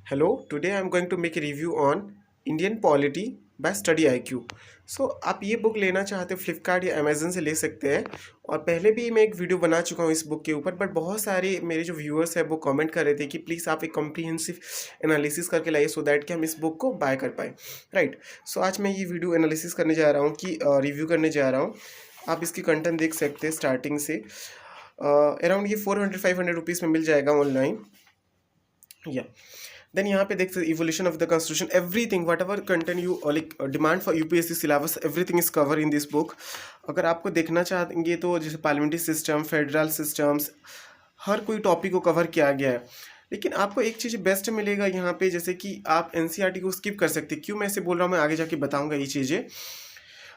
Hello, today I'm going to make a review on Indian Polity by Study IQ. सो आप ये book लेना चाहते हो फ्लिपकार्ट या अमेजन से ले सकते हैं। और पहले भी मैं एक वीडियो बना चुका हूँ इस बुक के ऊपर, बट बहुत सारे मेरे जो व्यूअर्स हैं वो कमेंट कर रहे थे कि प्लीज़ आप एक कॉम्प्रिहेंसिव एनालिसिस करके लाइए सो दैट कि हम इस बुक को बाय कर पाएँ। राइट, सो आज मैं ये वीडियो एनालिसिस करने जा रहा हूँ कि रिव्यू करने जा रहा हूँ। आप इसकी कंटेंट देख सकते हैं स्टार्टिंग से। अराउंड ये 400-500 रुपीज़ में मिल जाएगा ऑनलाइन। या देन यहाँ पे देख सकते evolution of the constitution, everything what ever content you like demand for UPSC syllabus, everything is cover in this book. अगर आपको देखना चाहेंगे तो जैसे पार्लियामेंट्री सिस्टम, फेडरल सिस्टम्स, हर कोई टॉपिक को कवर किया गया है। लेकिन आपको एक चीज़ बेस्ट मिलेगा यहाँ पे, जैसे कि आप एनसीईआरटी को स्किप कर सकते हैं। क्यों मैं ऐसे बोल रहा हूँ, मैं आगे जाके बताऊँगा ये चीज़ें।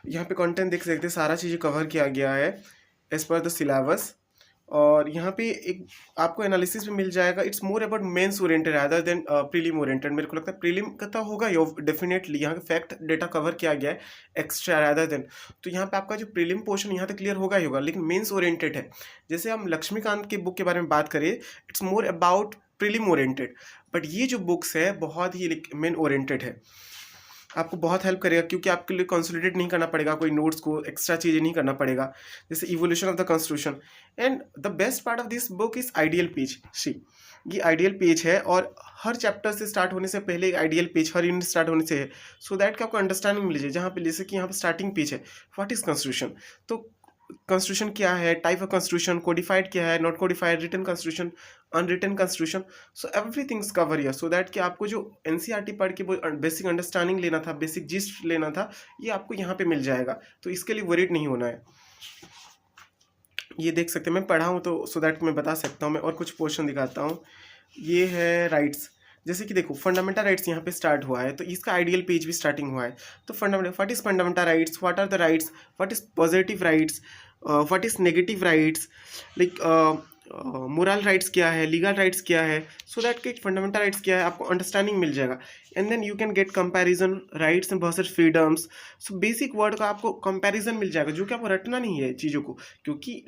यहाँ पे कंटेंट देख सकते हैं, सारा चीज़ें कवर किया गया है एज पर द सिलेबस। और यहाँ पे एक आपको एनालिसिस भी मिल जाएगा। It's more about mains oriented rather than prelim oriented. मेरे को लगता है प्रीलिम का तो होगा ये डेफिनेटली, यहाँ पे फैक्ट डेटा कवर किया गया है एक्स्ट्रा रादर देन। तो यहाँ पे आपका जो प्रीलिम पोर्शन यहाँ तक क्लियर होगा ही होगा, लेकिन मेंस ओरिएंटेड है। जैसे हम लक्ष्मीकांत के बुक के बारे में बात करें, it's more about prelim oriented, but ये जो बुक्स है बहुत ही मेन ओरिएंटेड है। आपको बहुत हेल्प करेगा क्योंकि आपके लिए कंसोलिडेट नहीं करना पड़ेगा, कोई नोट्स को एक्स्ट्रा चीज़ें नहीं करना पड़ेगा। जैसे evolution of the constitution, and the best part of this book is ideal page. See, ये आइडियल पेज है और हर चैप्टर से स्टार्ट होने से पहले एक आइडियल पेज हर यूनिट स्टार्ट होने से है, सो दैट कि आपको अंडरस्टैंडिंग मिल जाए। जहाँ पे जैसे कि यहाँ पे स्टार्टिंग पेज है, व्हाट इज कॉन्स्टिट्यूशन, तो कॉन्स्टिट्यूशन क्या है, टाइप ऑफ कॉन्स्टिट्यूशन, कोडिफाइड क्या है, not codified, written constitution, unwritten constitution, so everything's cover here, so that कि आपको जो एनसीईआरटी पढ़ के वो बेसिक अंडरस्टैंडिंग लेना था, बेसिक जिस्ट लेना था, ये आपको यहाँ पे मिल जाएगा। तो इसके लिए वरीड नहीं होना है। ये देख सकते हैं, मैं पढ़ा हूँ तो सो दैट मैं बता सकता हूँ। मैं और कुछ पोर्शन दिखाता हूँ। ये है राइट्स, जैसे कि देखो फंडामेंटल राइट्स यहाँ पे स्टार्ट हुआ है, तो इसका आइडियल पेज भी स्टार्टिंग हुआ है। तो fundamental, what is fundamental rights, what are the rights, what is positive rights, what is negative rights, like moral rights क्या है, लीगल राइट्स क्या है, सो दैट के फंडामेंटल राइट्स क्या है आपको अंडरस्टैंडिंग मिल जाएगा। And then you can get comparison rights and versus freedoms. So basic word का आपको कंपैरिजन मिल जाएगा, जो कि आपको रटना नहीं है चीज़ों को, क्योंकि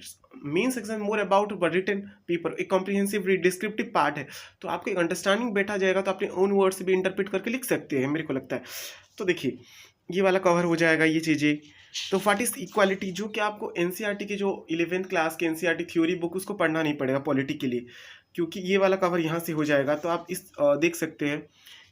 main section more about written paper, एक कॉम्प्रिहेंसिव डिस्क्रिप्टिव पार्ट है। तो आपको एक अंडरस्टैंडिंग बैठा जाएगा, तो अपने ओन वर्ड से भी इंटरप्रेट करके लिख सकते हैं, मेरे को लगता है। तो देखिए ये वाला कवर हो जाएगा ये चीज़ें। तो व्हाट इज इक्वालिटी, जो कि आपको एनसीईआरटी के जो 11th क्लास के एनसीईआरटी थ्योरी बुक उसको पढ़ना नहीं पड़ेगा पॉलिटी के लिए, क्योंकि ये वाला कवर यहाँ से हो जाएगा। तो आप इस देख सकते हैं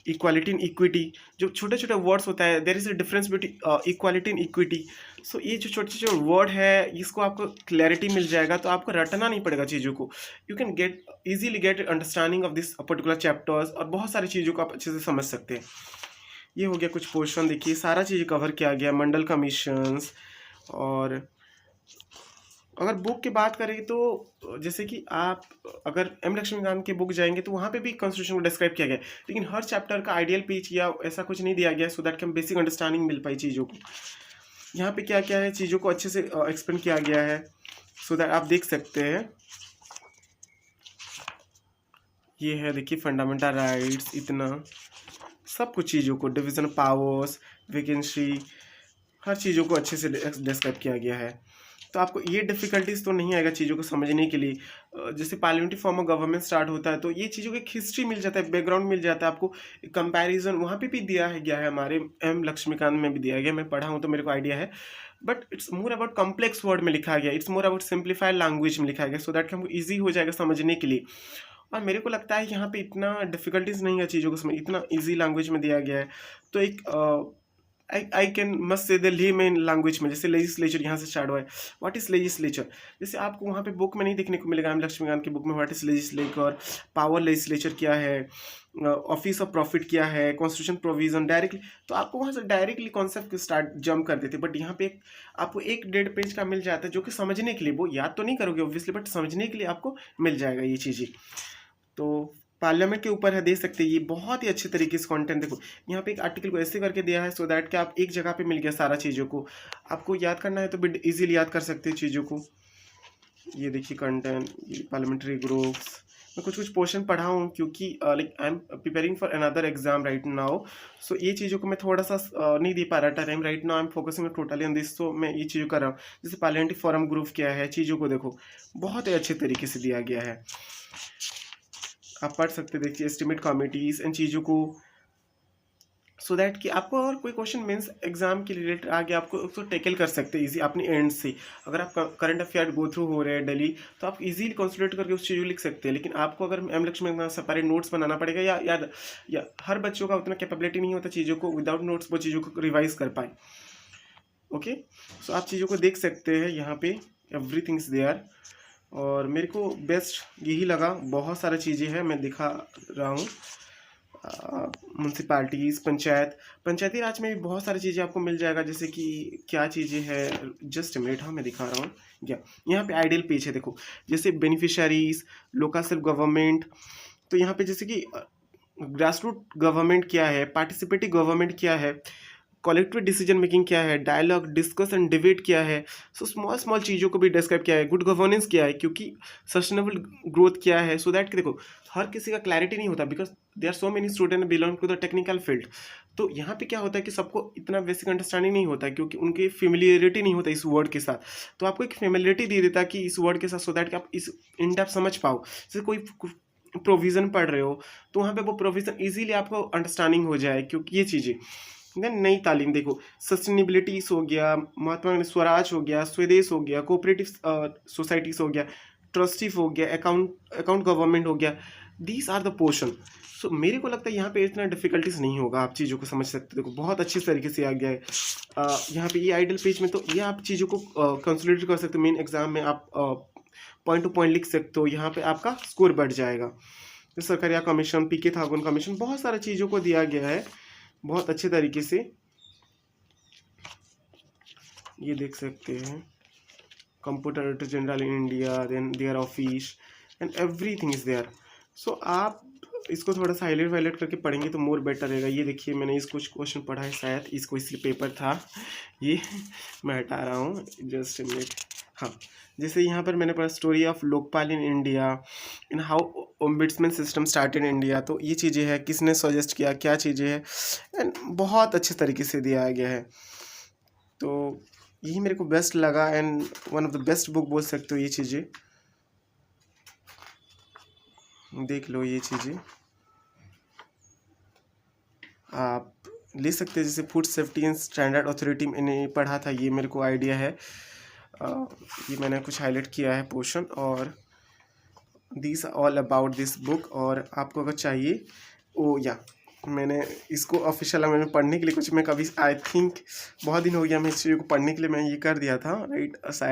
इक्वालिटी एंड इक्विटी, जो छोटे छोटे वर्ड्स होता है, there is a difference between equality and equity. So ये जो छोटे छोटे वर्ड है, इसको आपको क्लैरिटी मिल जाएगा, तो आपको रटना नहीं पड़ेगा चीज़ों को। You can gate easily get understanding of this particular chapters, और बहुत सारी चीज़ों को आप अच्छे से समझ सकते हैं। ये हो गया कुछ पोर्शन, देखिए सारा चीज़ कवर किया गया, मंडल कमीशंस। और अगर बुक की बात करें तो जैसे कि आप अगर एम लक्ष्मीकांत के बुक जाएंगे तो वहाँ पे भी कॉन्स्टिट्यूशन को डिस्क्राइब किया गया है, लेकिन हर चैप्टर का आइडियल पेज या ऐसा कुछ नहीं दिया गया है, सो दैट कि हम बेसिक अंडरस्टैंडिंग मिल पाई चीज़ों को। यहाँ पे क्या क्या है, चीज़ों को अच्छे से एक्सप्लेन किया गया है, सो दैट आप देख सकते हैं। ये है देखिए फंडामेंटल राइट्स, इतना सब कुछ चीज़ों को, डिवीजन पावर्स, वैकेंसी, हर चीज़ों को अच्छे से डिस्क्राइब किया गया है। तो आपको ये डिफ़िकल्टीज तो नहीं आएगा चीज़ों को समझने के लिए। जैसे parliamentary form of government start होता है, तो ये चीज़ों की एक हिस्ट्री मिल जाता है, बैकग्राउंड मिल जाता है आपको। कंपैरिजन वहाँ पे भी दिया है गया है, हमारे एम लक्ष्मीकांत में भी दिया गया, मैं पढ़ा हूँ तो मेरे को आइडिया है। But it's more about complex word में लिखा गया, it's more about simplified language में लिखा गया, सो दैट हमको ईजी हो जाएगा समझने के लिए। और मेरे को लगता है यहाँ पे इतना डिफ़िकल्टीज नहीं है चीज़ों को समझ, इतना ईजी लैंग्वेज में दिया गया है। तो एक I can must say the layman language में, जैसे लेजिस्लेचर यहाँ से स्टार्ट हुआ है। व्हाट इज लेजिस्लेचर, जैसे आपको वहाँ पे बुक में नहीं देखने को मिलेगा, एम लक्ष्मीकांत की बुक में what is legislature, power legislature क्या है, ऑफिस ऑफ प्रॉफिट क्या है, कॉन्स्टिट्यूशन प्रोविजन, डायरेक्टली। तो आपको वहाँ से डायरेक्टली कॉन्सेप्ट स्टार्ट जंप कर देते, बट यहाँ पे आपको 1-1.5 पेज का मिल जाता है, जो कि समझने के लिए, वो याद तो नहीं करोगे ऑब्वियसली, बट समझने के लिए आपको मिल जाएगा ये चीज़ें। तो पार्लियामेंट के ऊपर है, देख सकते हैं, ये बहुत ही अच्छे तरीके से कंटेंट। देखो यहाँ पे एक आर्टिकल को ऐसे करके दिया है, सो दैट कि आप एक जगह पे मिल गया सारा चीज़ों को, आपको याद करना है तो भी इजीली याद कर सकते हैं चीज़ों को। ये देखिए कंटेंट, ये पार्लियामेंट्री ग्रुप्स, मैं कुछ कुछ पोर्शन पढ़ा हूँ क्योंकि like I am preparing for another exam right now. So ये चीज़ों को मैं थोड़ा सा नहीं दे पा रहा था time, right now I am focusing totally on this, so मैं ये चीज़ों कर रहा हूँ। जैसे पार्लियामेंट्री फोरम ग्रुप क्या है, चीज़ों को देखो बहुत ही अच्छे तरीके से दिया गया है। आप पढ़ सकते हैं, देखिए एस्टिमेट कमिटीज़ इन चीज़ों को, सो दैट कि आपको अगर कोई क्वेश्चन मेंस एग्जाम के रिलेटेड आगे आपको उसको टैकल कर सकते हैं इजी अपने एंड से। अगर आप करंट अफेयर गो थ्रू हो रहे हैं डेली, तो आप इजीली कंसंट्रेट करके उस चीज़ को लिख सकते हैं। लेकिन आपको अगर एम लक्ष्मण में सेपरेट नोट्स बनाना पड़ेगा, या हर बच्चों का उतना कैपेबिलिटी नहीं होता चीज़ों को विदाउट नोट्स वो चीज़ों को रिवाइज कर पाए। ओके, सो आप चीज़ों को देख सकते हैं यहाँ पे, एवरीथिंग इज देयर। और मेरे को बेस्ट यही लगा, बहुत सारी चीज़ें हैं मैं दिखा रहा हूँ। म्यूनसिपालिटीज़, पंचायती राज में भी बहुत सारी चीज़ें आपको मिल जाएगा, जैसे कि क्या चीज़ें हैं, जस्ट मिनट, हाँ मैं दिखा रहा हूँ। यहाँ पे आइडियल पेज है, देखो जैसे बेनिफिशरीज, लोकल सेल्फ गवर्नमेंट। तो यहाँ पे जैसे कि ग्रास रूट गवर्नमेंट क्या है, पार्टिसिपेटिव गवर्नमेंट क्या है, कलेक्टिव डिसीजन मेकिंग क्या है, डायलॉग, डिस्कस एंड डिबेट क्या है। सो स्मॉल स्मॉल चीज़ों को भी डिस्क्राइब किया है। गुड गवर्नेंस क्या है, क्योंकि सस्टेनेबल ग्रोथ क्या है, सो दैट कि देखो हर किसी का क्लैरिटी नहीं होता, because they are so many student belong to the technical field. तो यहाँ पे क्या होता है कि सबको इतना बेसिक अंडरस्टैंडिंग नहीं होता, क्योंकि उनकी फेमिलियरिटी नहीं होता इस वर्ड के साथ। तो आपको एक फेमिलियरिटी दे देता कि इस वर्ड के साथ, सो दैट कि आप इस इन डेप्थ समझ पाओ। जैसे कोई प्रोविज़न पढ़ रहे हो, तो वहाँ पे वो प्रोविज़न इजीली आपको अंडरस्टैंडिंग हो जाए, क्योंकि ये चीज़ें देन नई तालीम देखो, सस्टेनेबिलिटीज हो गया, महात्मा गांधी स्वराज हो गया, स्वदेश हो गया, कोऑपरेटिव सोसाइटीज हो गया, ट्रस्टीव हो गया, अकाउंट गवर्नमेंट हो गया, दीज आर द पोर्शन। सो मेरे को लगता है यहाँ पे इतना डिफिकल्टीज नहीं होगा, आप चीज़ों को समझ सकते हो। देखो बहुत अच्छी तरीके से आ गया है यहाँ पे ये आइडियल पेज में। तो ये आप चीज़ों को कंसोलिडेट कर सकते हो, मेन एग्जाम में आप पॉइंट टू पॉइंट लिख सकते हो, यहाँ पे आपका स्कोर बढ़ जाएगा। सरकारिया कमीशन, पीके थागुन कमीशन, बहुत सारी चीज़ों को दिया गया है बहुत अच्छे तरीके से, ये देख सकते हैं। Computer director general in India, then their office and everything is there. So आप इसको थोड़ा सा हाईलाइट करके पढ़ेंगे तो मोर बेटर रहेगा। ये देखिए मैंने इसको क्वेश्चन पढ़ा है, शायद इसको इसलिए पेपर था, ये मैं हटा रहा हूँ, जस्ट मिनट। हाँ, जैसे यहाँ पर मैंने पढ़ा story of Lokpal in India, in how ombudsman system start in India. तो ये चीज़ें हैं, किसने सजेस्ट किया, क्या चीज़ें हैं, एंड बहुत अच्छे तरीके से दिया गया है। तो यही मेरे को बेस्ट लगा, and one of the best book बोल सकते हो। ये चीज़ें देख लो, ये चीज़ें आप ले सकते हैं। जैसे food safety and standard authority मैंने पढ़ा था, ये मेरे को आइडिया है। ये मैंने कुछ हाईलाइट किया है पोर्शन, और this all about this book. और आपको अगर चाहिए मैंने इसको ऑफिशियल मैंने पढ़ने के लिए कुछ, मैं कभी आई थिंक बहुत दिन हो गया मैं इस चीज़ को पढ़ने के लिए मैं ये कर दिया था, राइट।